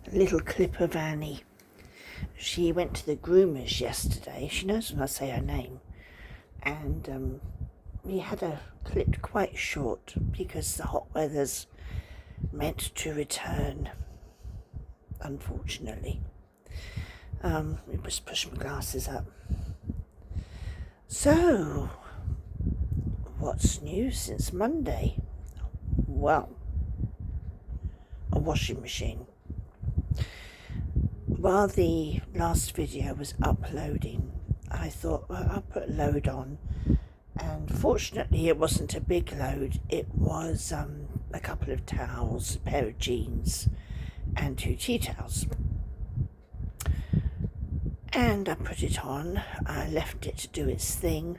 A little clip of Annie. She went to the groomers yesterday. She knows when I say her name. And we had her clipped quite short because the hot weather's meant to return, unfortunately. We just push my glasses up. So, what's new since Monday? Well, a washing machine. While the last video was uploading, I thought, well, I'll put a load on. And fortunately, it wasn't a big load. It was a couple of towels, a pair of jeans, and 2 tea towels. And I put it on. I left it to do its thing.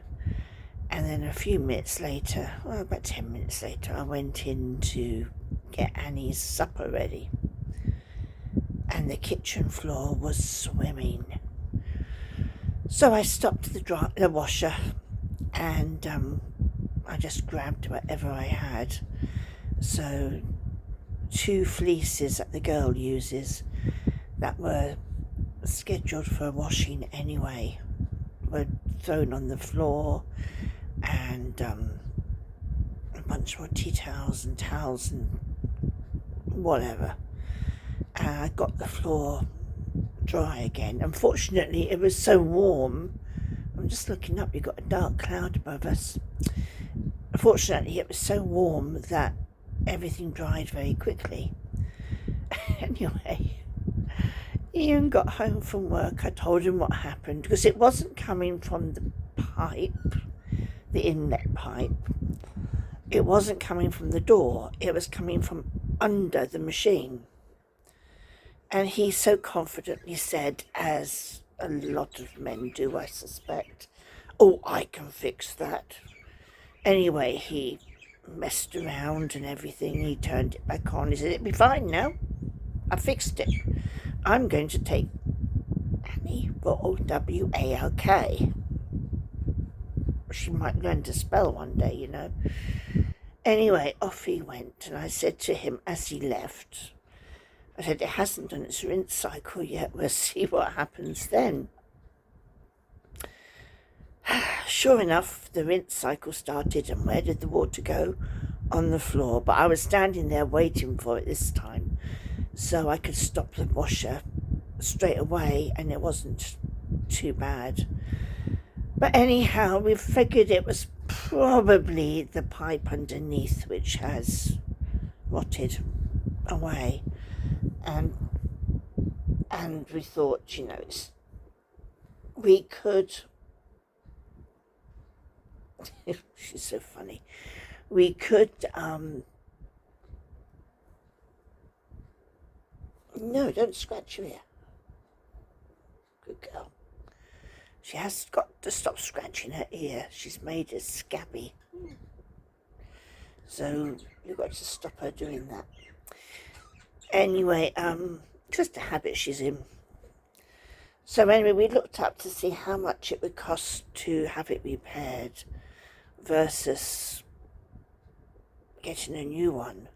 And then a few minutes later, well, about 10 minutes later, I went in to get Annie's supper ready. And the kitchen floor was swimming. So I stopped the washer and I just grabbed whatever I had. So 2 fleeces that the girl uses that were scheduled for washing anyway were thrown on the floor, and a bunch more tea towels and towels and whatever. And I got the floor dry again. Unfortunately, it was so warm. I'm just looking up, you've got a dark cloud above us. Fortunately, it was so warm that everything dried very quickly. Anyway, Ian got home from work. I told him what happened because it wasn't coming from the pipe, the inlet pipe. It wasn't coming from the door. It was coming from under the machine. And he so confidently said, as a lot of men do, I suspect, "Oh, I can fix that." Anyway, he messed around and everything. He turned it back on. He said, "It'll be fine now. I fixed it. I'm going to take Annie for O-W-A-L-K. She might learn to spell one day, you know." Anyway, off he went. And I said to him as he left, I said, "It hasn't done its rinse cycle yet. We'll see what happens then." Sure enough, the rinse cycle started, and where did the water go? On the floor. But I was standing there waiting for it this time, so I could stop the washer straight away, and it wasn't too bad. But anyhow, we figured it was probably the pipe underneath which has rotted away. And we thought, we could, she's so funny, we could, no, don't scratch your ear. Good girl. She has got to stop scratching her ear. She's made it scabby. So you've got to stop her doing that. Anyway, just a habit she's in. So anyway, we looked up to see how much it would cost to have it repaired versus getting a new one.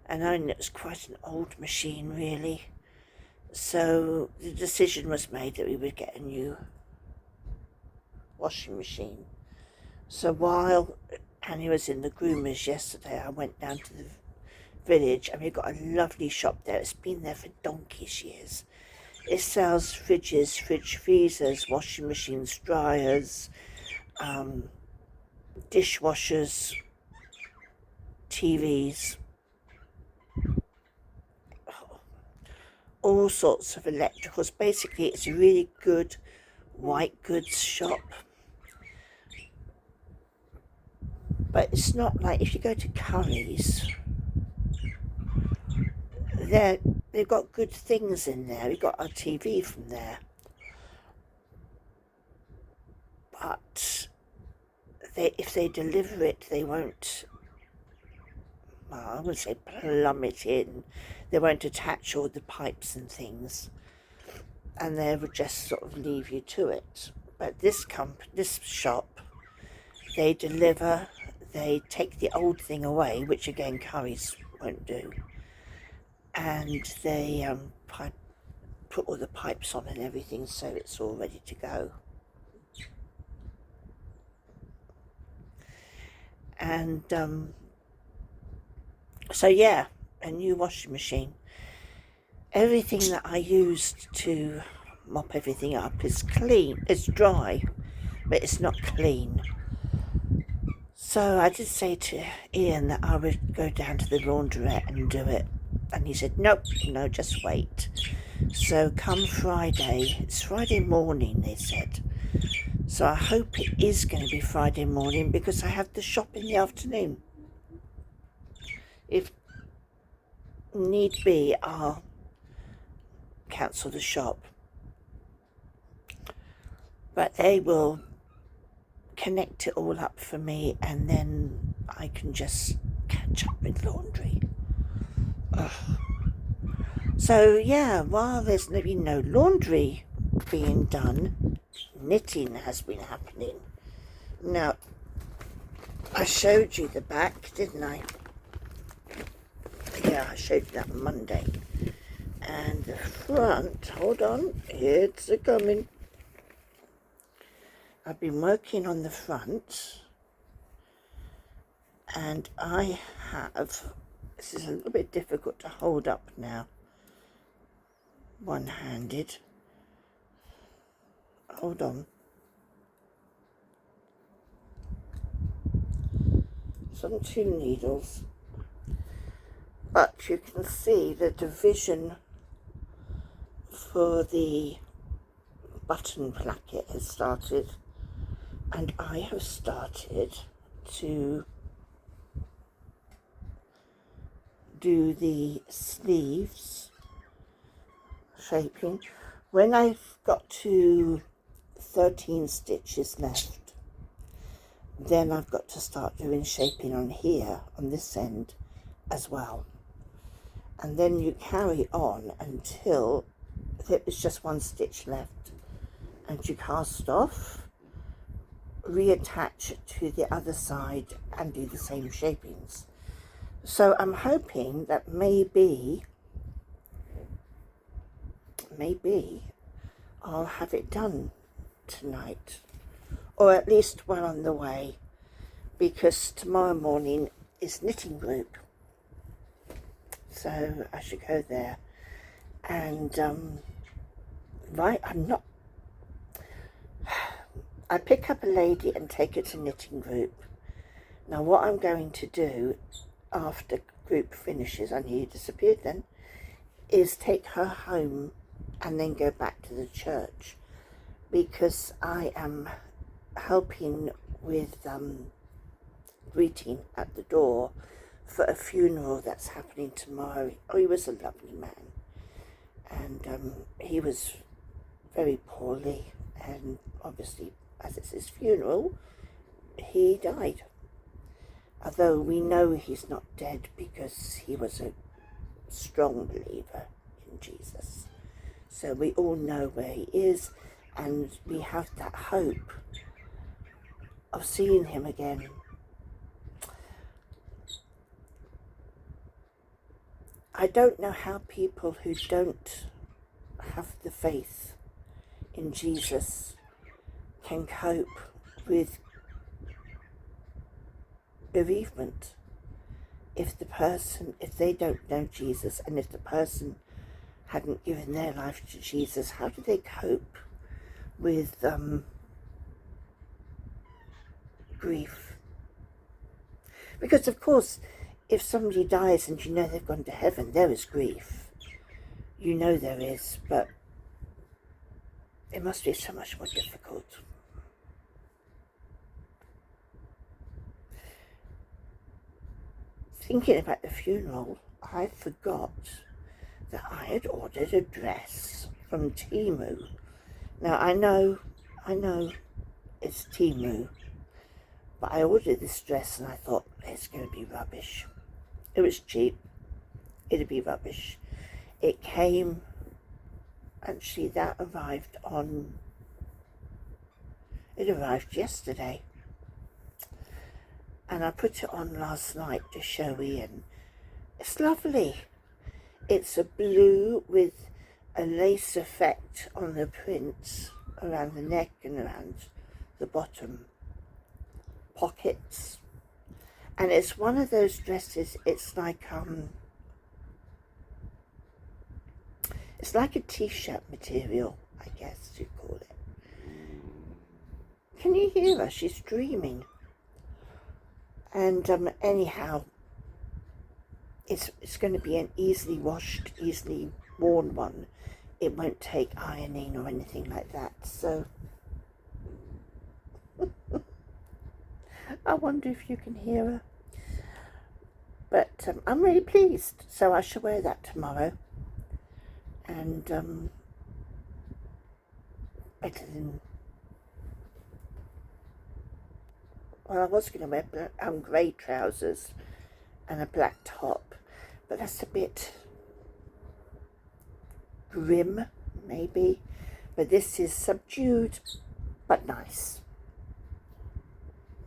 And knowing it was quite an old machine, really. So the decision was made that we would get a new washing machine. So while Annie was in the groomers yesterday, I went down to the village, and we've got a lovely shop there. It's been there for donkey's years. It sells fridges, fridge freezers, washing machines, dryers, dishwashers, TVs, all sorts of electricals. Basically, it's a really good white goods shop. But it's not like if you go to Curry's, they've got good things in there. We got our TV from there. But if they deliver it, they won't, well, I wouldn't say plumb it in. They won't attach all the pipes and things. And they would just sort of leave you to it. But this shop, they deliver, they take the old thing away, which again Curry's won't do. And they put all the pipes on and everything, so it's all ready to go. And so yeah, a new washing machine. Everything that I used to mop everything up is clean. It's dry, but it's not clean. So I did say to Ian that I would go down to the laundrette and do it. And he said, nope, no, just wait. So come Friday, it's Friday morning, they said. So I hope it is going to be Friday morning, because I have the shop in the afternoon. If need be, I'll cancel the shop. But they will connect it all up for me, and then I can just catch up with laundry. Ugh. So yeah, while there's been no laundry being done, knitting has been happening. Now, I showed you the back, didn't I? Yeah, I showed you that on Monday. And the front, hold on, it's a coming. I've been working on the front, and I have, this is a little bit difficult to hold up now, one-handed. Hold on. Some 2 needles. But you can see the division for the button placket has started, and I have started to do the sleeves shaping. When I've got to 13 stitches left, then I've got to start doing shaping on here, on this end as well. And then you carry on until there is just 1 stitch left, and you cast off, reattach it to the other side, and do the same shapings. So I'm hoping that maybe I'll have it done tonight, or at least well on the way, because tomorrow morning is knitting group. So I should go there. And right, I pick up a lady and take her to knitting group. Now what I'm going to do after group finishes, I knew you disappeared then, is take her home and then go back to the church, because I am helping with greeting at the door for a funeral that's happening tomorrow. Oh, he was a lovely man, and he was very poorly, and obviously as it's his funeral, he died. Although we know he's not dead, because he was a strong believer in Jesus. So we all know where he is, and we have that hope of seeing him again. I don't know how people who don't have the faith in Jesus can cope with bereavement. If they don't know Jesus, and if the person hadn't given their life to Jesus, how do they cope with grief? Because of course, if somebody dies and you know they've gone to heaven, there is grief. You know there is, but it must be so much more difficult. Thinking about the funeral, I forgot that I had ordered a dress from Temu. Now I know it's Temu, but I ordered this dress and I thought it's going to be rubbish. It was cheap, it'd be rubbish. It came, actually that arrived yesterday, and I put it on last night to show Ian. It's lovely. It's a blue with a lace effect on the prints around the neck and around the bottom pockets. And it's one of those dresses, it's like a t-shirt material, I guess you'd call it. Can you hear her? She's dreaming. And anyhow, it's going to be an easily washed, easily worn one. It won't take ironing or anything like that. So I wonder if you can hear her. But I'm really pleased. So I shall wear that tomorrow. And better than... Well, I was going to wear grey trousers and a black top, but that's a bit grim, maybe. But this is subdued, but nice.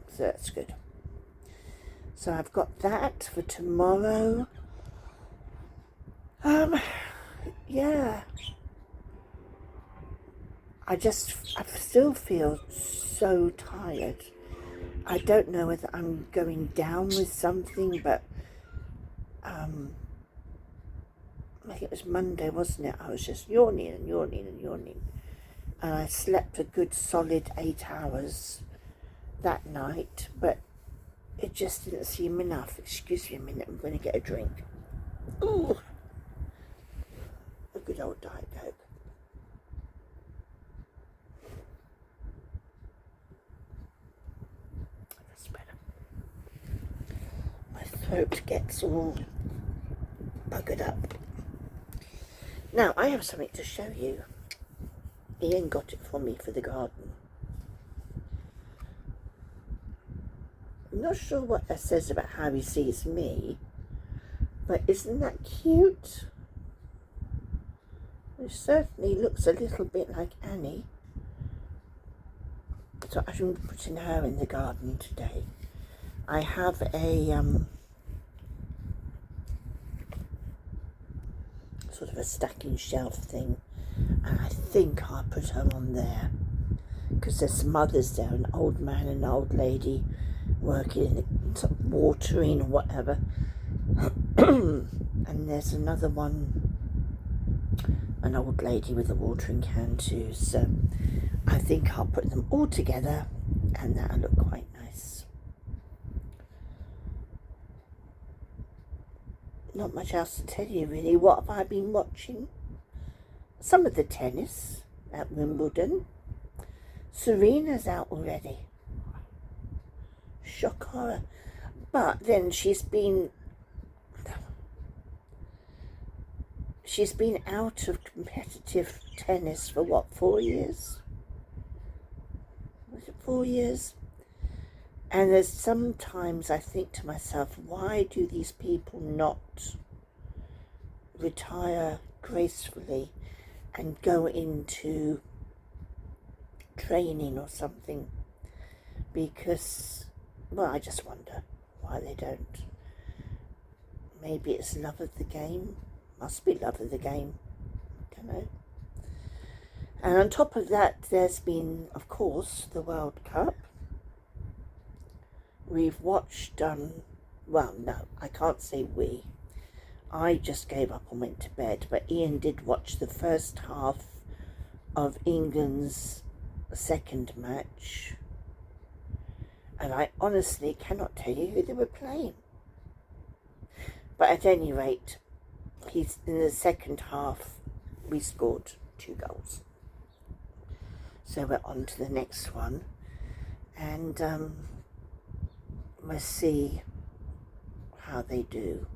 So that's good. So I've got that for tomorrow. Yeah. I still feel so tired. I don't know whether I'm going down with something, but I think it was Monday, wasn't it? I was just yawning and yawning and yawning. And I slept a good solid 8 hours that night, but it just didn't seem enough. Excuse me a minute, I'm going to get a drink. Ooh, a good old Diet Coke. That's better. My throat gets all buggered up. Now, I have something to show you. Ian got it for me for the garden. I'm not sure what that says about how he sees me, but isn't that cute? It certainly looks a little bit like Annie. So I'm putting her in the garden today. I have a sort of a stacking shelf thing, and I think I'll put her on there because there's some others there, an old man and an old lady working in the sort of watering or whatever. And there's another one, an old lady with a watering can too. So I think I'll put them all together and that'll look quite nice. Not much else to tell you really. What have I been watching? Some of the tennis at Wimbledon. Serena's out already. Shock horror. But then she's been out of competitive tennis for what, 4 years? Was it 4 years? And there's sometimes I think to myself, why do these people not retire gracefully and go into training or something? Because, well, I just wonder why they don't. Maybe it's love of the game. Must be love of the game. Don't know. And on top of that, there's been, of course, the World Cup. We've watched, well, no, I can't say we. I just gave up and went to bed, but Ian did watch the first half of England's second match. And I honestly cannot tell you who they were playing. But at any rate, he's in the second half, we scored 2 goals. So we're on to the next one. And we'll see how they do.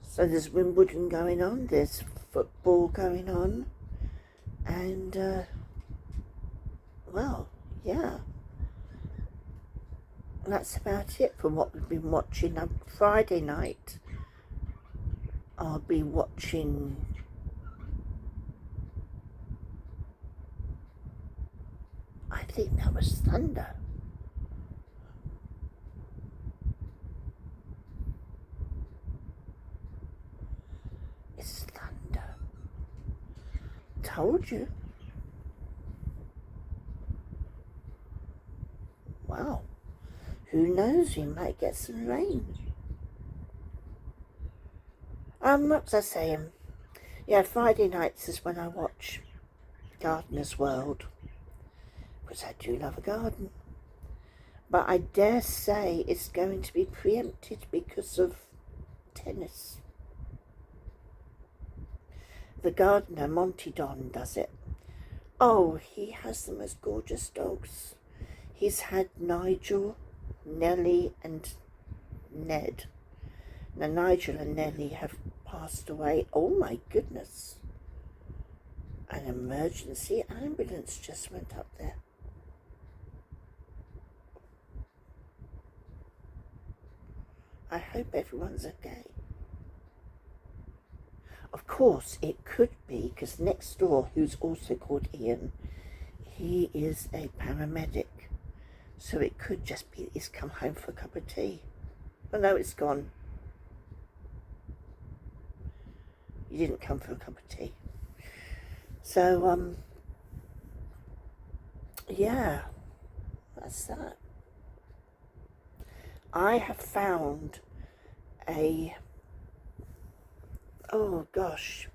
So there's Wimbledon going on, there's football going on, and well, yeah, that's about it for what we've been watching. On Friday night I'll be watching I think that was Thunder. It's Thunder. told you. Well, who knows, we might get some rain. What was I saying? Yeah, Friday nights is when I watch Gardener's World, because I do love a garden. But I dare say it's going to be preempted because of tennis. The gardener, Monty Don, does it. Oh, he has the most gorgeous dogs. He's had Nigel, Nellie and Ned. Now, Nigel and Nellie have passed away. Oh my goodness. An emergency ambulance just went up there. I hope everyone's okay. Of course, it could be, because next door, who's also called Ian, he is a paramedic. So it could just be he's come home for a cup of tea. Oh no, it's gone. He didn't come for a cup of tea. So, yeah, that's that. I have found oh gosh,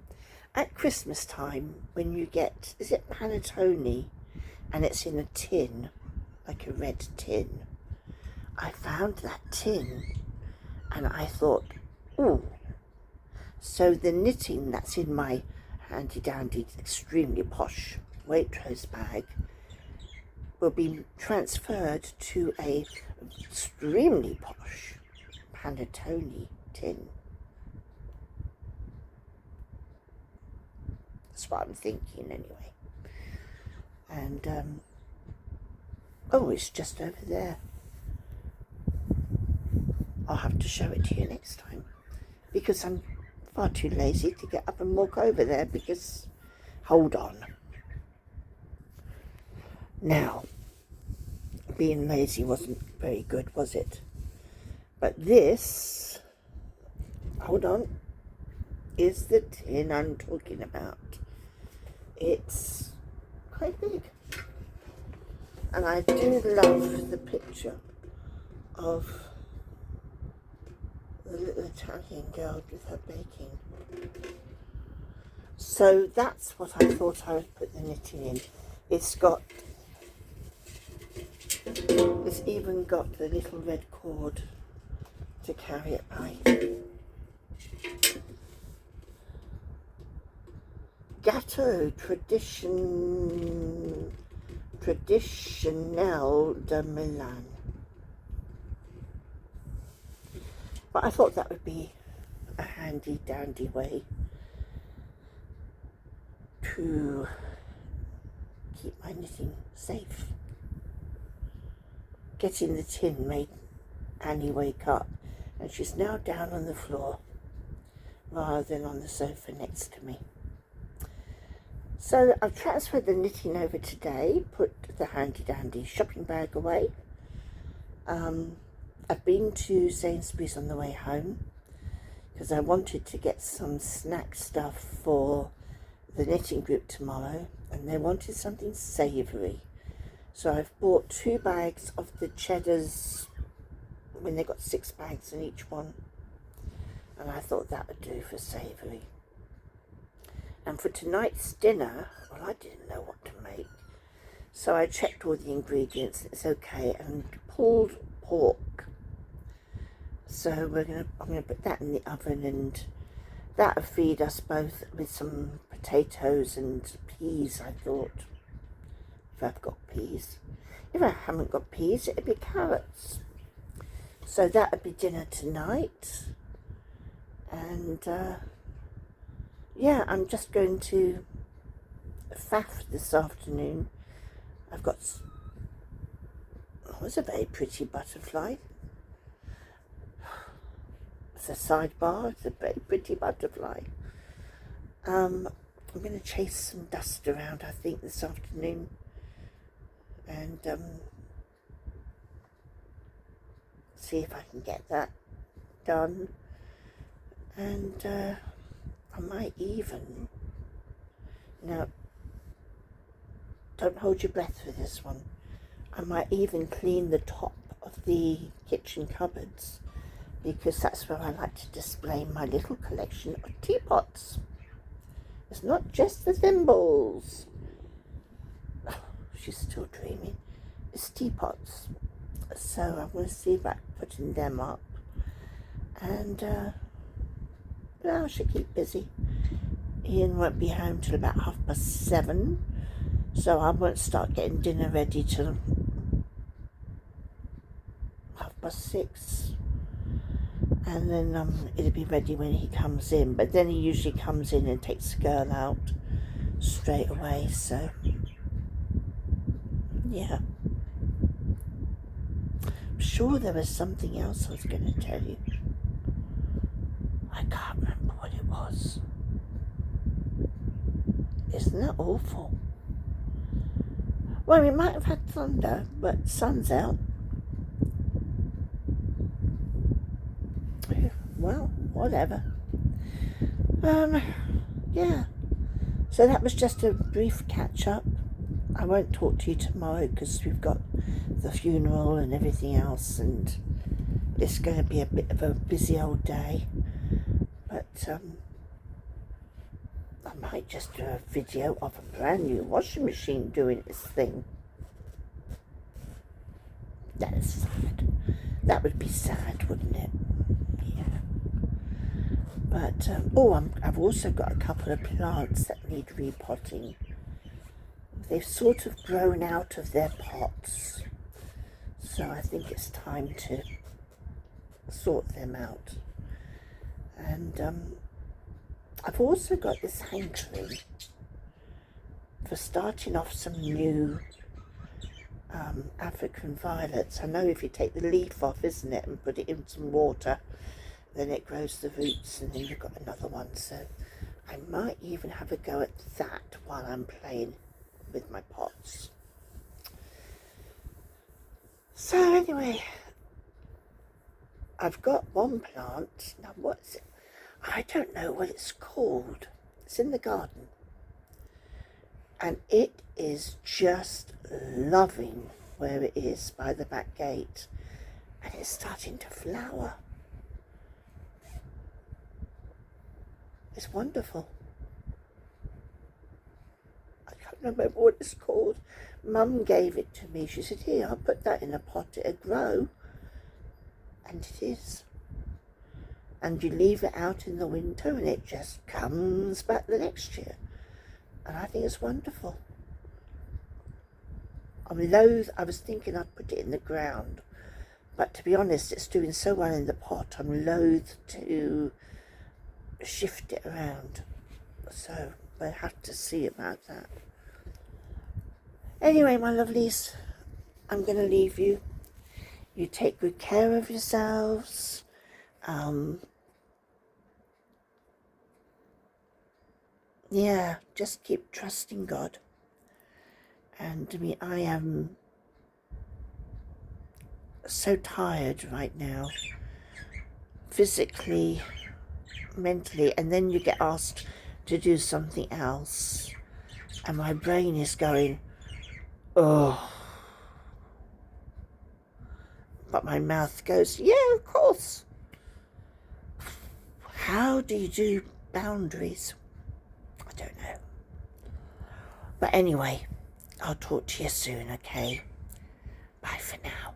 at Christmas time, when you get, is it panettone, and it's in a tin, like a red tin. I found that tin, and I thought, ooh. So the knitting that's in my handy dandy, extremely posh Waitrose bag will be transferred to a extremely posh panettone tin. That's what I'm thinking anyway. And oh, it's just over there. I'll have to show it to you next time, because I'm far too lazy to get up and walk over there, because, hold on. Now, being lazy wasn't very good, was it? But this, hold on, is the tin I'm talking about. It's quite big. And I do love the picture of the little Italian girl with her baking. So that's what I thought I would put the knitting in. It's even got the little red cord to carry it by. Gâteau Traditionnel de Milan. But I thought that would be a handy dandy way to keep my knitting safe. Getting the tin made Annie wake up, and she's now down on the floor rather than on the sofa next to me. So I've transferred the knitting over today, put the handy dandy shopping bag away. I've been to Sainsbury's on the way home because I wanted to get some snack stuff for the knitting group tomorrow, and they wanted something savoury. So I've bought 2 bags of the cheddars, when they got 6 bags in each one, and I thought that would do for savoury. And for tonight's dinner, well, I didn't know what to make, so I checked all the ingredients. It's okay. And pulled pork. So I'm gonna put that in the oven, and that'll feed us both with some potatoes and peas, I thought. If I've got peas. If I haven't got peas, it'll be carrots. So that'll be dinner tonight. And yeah, I'm just going to faff this afternoon. I've got, oh, it's a very pretty butterfly. It's a sidebar, it's a very pretty butterfly. I'm going to chase some dust around, I think, this afternoon. And see if I can get that done. And I might even, now don't hold your breath for this one. I might even clean the top of the kitchen cupboards, because that's where I like to display my little collection of teapots. It's not just the thimbles. Oh, she's still dreaming. It's teapots. So I'm going to see about putting them up. And I should keep busy. Ian won't be home till about 7:30. So I won't start getting dinner ready till 6:30. And then it'll be ready when he comes in. But then he usually comes in and takes the girl out straight away. So, yeah. I'm sure there was something else I was going to tell you. I can't remember what it was. Isn't that awful? Well, we might have had thunder, but sun's out. Well, whatever. Yeah. So that was just a brief catch-up. I won't talk to you tomorrow because we've got the funeral and everything else, and it's going to be a bit of a busy old day. But I might just do a video of a brand new washing machine doing its thing. That is sad. That would be sad, wouldn't it? Yeah. But, I've also got a couple of plants that need repotting. They've sort of grown out of their pots. So I think it's time to sort them out. And I've also got this hankering for starting off some new African violets. I know if you take the leaf off, isn't it, and put it in some water, then it grows the roots, and then you've got another one. So I might even have a go at that while I'm playing with my pots. So anyway, I've got one plant. Now what's it? I don't know what it's called. It's in the garden. And it is just loving where it is by the back gate. And it's starting to flower. It's wonderful. I can't remember what it's called. Mum gave it to me. She said, here, I'll put that in a pot. It'll grow. And it is. And you leave it out in the winter and it just comes back the next year. And I think it's wonderful. I'm loath, I was thinking I'd put it in the ground. But to be honest, it's doing so well in the pot, I'm loath to shift it around. So we'll have to see about that. Anyway, my lovelies, I'm going to leave you. You take good care of yourselves. Yeah, just keep trusting God. And I am so tired right now, physically, mentally, and then you get asked to do something else, and my brain is going, oh. But my mouth goes, yeah, of course. How do you do boundaries? I don't know. But anyway, I'll talk to you soon, okay? Bye for now.